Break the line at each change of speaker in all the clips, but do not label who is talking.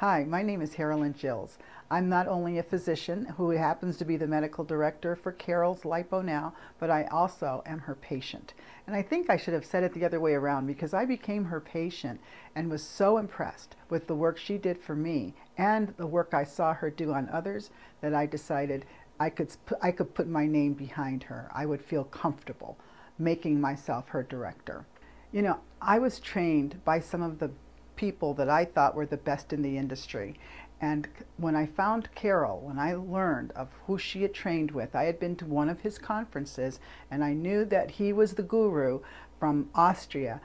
Hi, my name is Carolyn Gills. I'm not only a physician who happens to be the medical director for Carol's LipoNOW, but I also am her patient. And I think I should have said it the other way around, because I became her patient and was so impressed with the work she did for me and the work I saw her do on others that I decided I could put my name behind her. I would feel comfortable making myself her director. You know, I was trained by some of the people that I thought were the best in the industry. And when I found Carol, when I learned of who she had trained with, I had been to one of his conferences and I knew that he was the guru from Austria.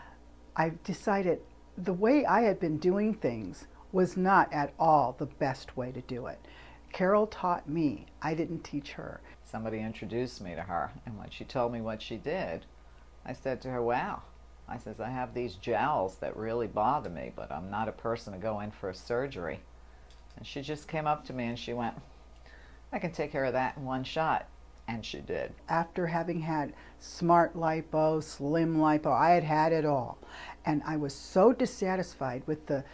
I decided the way I had been doing things was not at all the best way to do it. Carol taught me. I didn't teach her.
Somebody introduced me to her, and when she told me what she did, I said to her, wow. I says, I have these jowls that really bother me, but I'm not a person to go in for a surgery. And she just came up to me and she went, I can take care of that in one shot. And she did.
After having had smart lipo, slim lipo, I had had it all. And I was so dissatisfied with the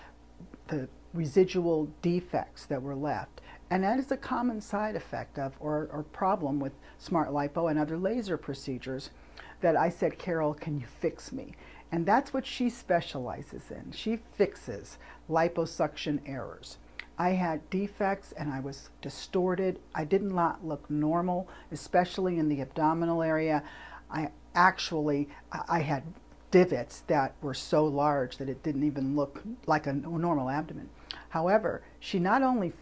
residual defects that were left. And that is a common side effect of, or problem with smart lipo and other laser procedures, that I said, Carol, can you fix me? And that's what she specializes in. She fixes liposuction errors. I had defects and I was distorted. I did not look normal, especially in the abdominal area. I had divots that were so large that it didn't even look like a normal abdomen. However, she not only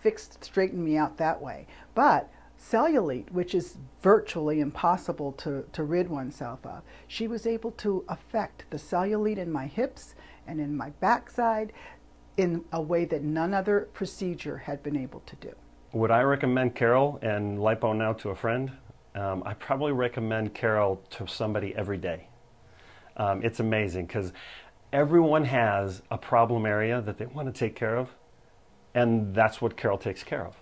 straightened me out that way, but cellulite, which is virtually impossible to rid oneself of, she was able to affect the cellulite in my hips and in my backside in a way that none other procedure had been able to do.
Would I recommend Carol and LipoNOW to a friend? I probably recommend Carol to somebody every day. It's amazing because everyone has a problem area that they want to take care of, and that's what Carol takes care of.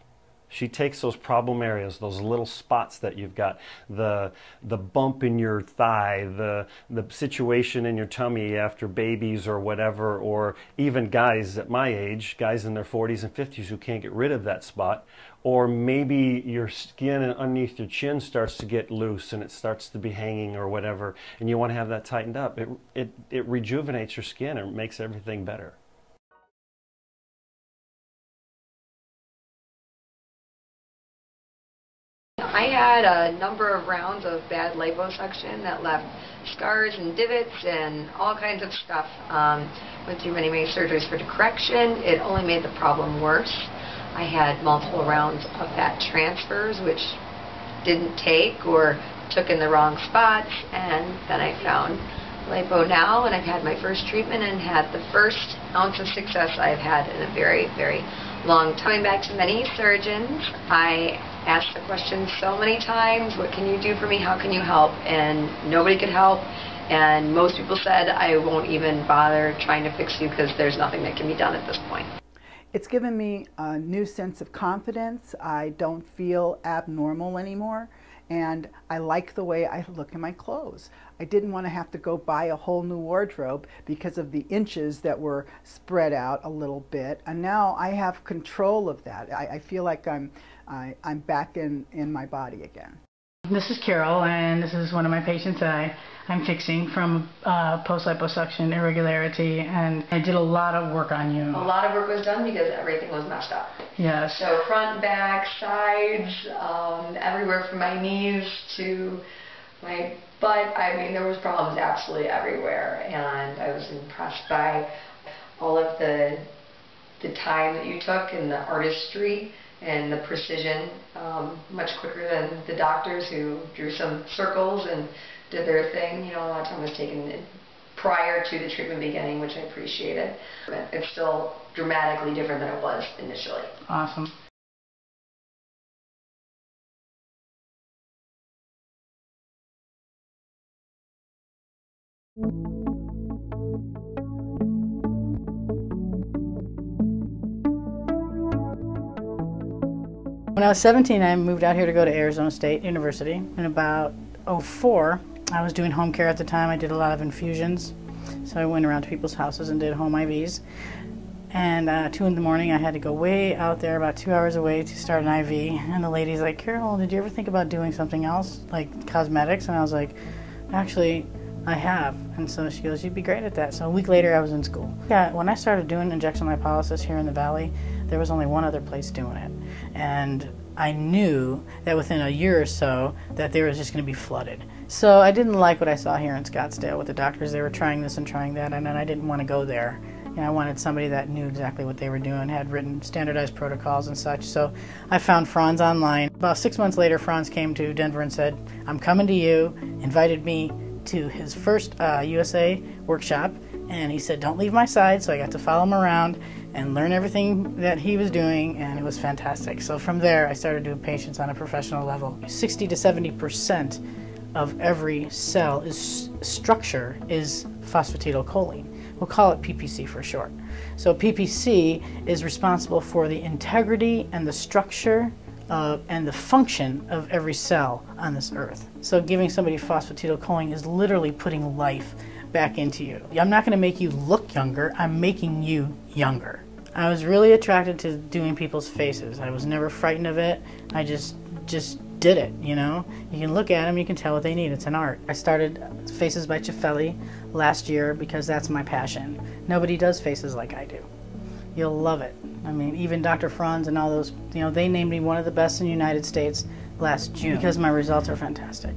She takes those problem areas, those little spots that you've got, the bump in your thigh, the situation in your tummy after babies or whatever, or even guys at my age, guys in their 40s and 50s who can't get rid of that spot, or maybe your skin underneath your chin starts to get loose and it starts to be hanging or whatever, and you want to have that tightened up. It rejuvenates your skin and makes everything better.
I had a number of rounds of bad liposuction that left scars and divots and all kinds of stuff. Went through many surgeries for correction. It only made the problem worse. I had multiple rounds of fat transfers, which didn't take or took in the wrong spots, and then I found LipoNOW, and I've had my first treatment and had the first ounce of success I've had in a very, very long time. Going back to many surgeons, I asked the question so many times, what can you do for me, how can you help? And nobody could help, and most people said, I won't even bother trying to fix you because there's nothing that can be done at this point.
It's given me a new sense of confidence. I don't feel abnormal anymore, and I like the way I look in my clothes. I didn't want to have to go buy a whole new wardrobe because of the inches that were spread out a little bit, and now I have control of that. I feel like I'm back in my body again.
This is Carol, and this is one of my patients that I'm fixing from post-liposuction irregularity, and I did a lot of work on you.
A lot of work was done because everything was messed up.
Yes.
So front, back, sides, everywhere from my knees to my butt. I mean, there was problems absolutely everywhere, and I was impressed by all of the time that you took and the artistry and the precision, much quicker than the doctors who drew some circles and did their thing. You know, a lot of time was taken prior to the treatment beginning, which I appreciated. It's still dramatically different than it was initially.
Awesome. When I was 17, I moved out here to go to Arizona State University. In about '04, I was doing home care at the time. I did a lot of infusions. So I went around to people's houses and did home IVs. And 2 in the morning, I had to go way out there, about 2 hours away, to start an IV. And the lady's like, Carol, did you ever think about doing something else, like cosmetics? And I was like, actually, I have. And so she goes, you'd be great at that. So a week later, I was in school. Yeah, when I started doing injection lipolysis here in the Valley, there was only one other place doing it. And I knew that within a year or so that they were just going to be flooded. So I didn't like what I saw here in Scottsdale with the doctors. They were trying this and trying that, and then I didn't want to go there. You know, I wanted somebody that knew exactly what they were doing, had written standardized protocols and such. So I found Franz online. About 6 months later, Franz came to Denver and said, I'm coming to you, invited me to his first USA workshop, and he said, don't leave my side. So I got to follow him around and learn everything that he was doing, and it was fantastic. So from there, I started doing patients on a professional level. 60 to 70% of every cell structure is phosphatidylcholine. We'll call it PPC for short. So PPC is responsible for the integrity and the structure and the function of every cell on this earth. So giving somebody phosphatidylcholine is literally putting life back into you. I'm not going to make you look younger, I'm making you younger. I was really attracted to doing people's faces. I was never frightened of it. I just did it, you know? You can look at them, you can tell what they need. It's an art. I started FACES by Cifelli last year because that's my passion. Nobody does faces like I do. You'll love it. I mean, even Dr. Franz and all those, you know, they named me one of the best in the United States last June because my results are fantastic.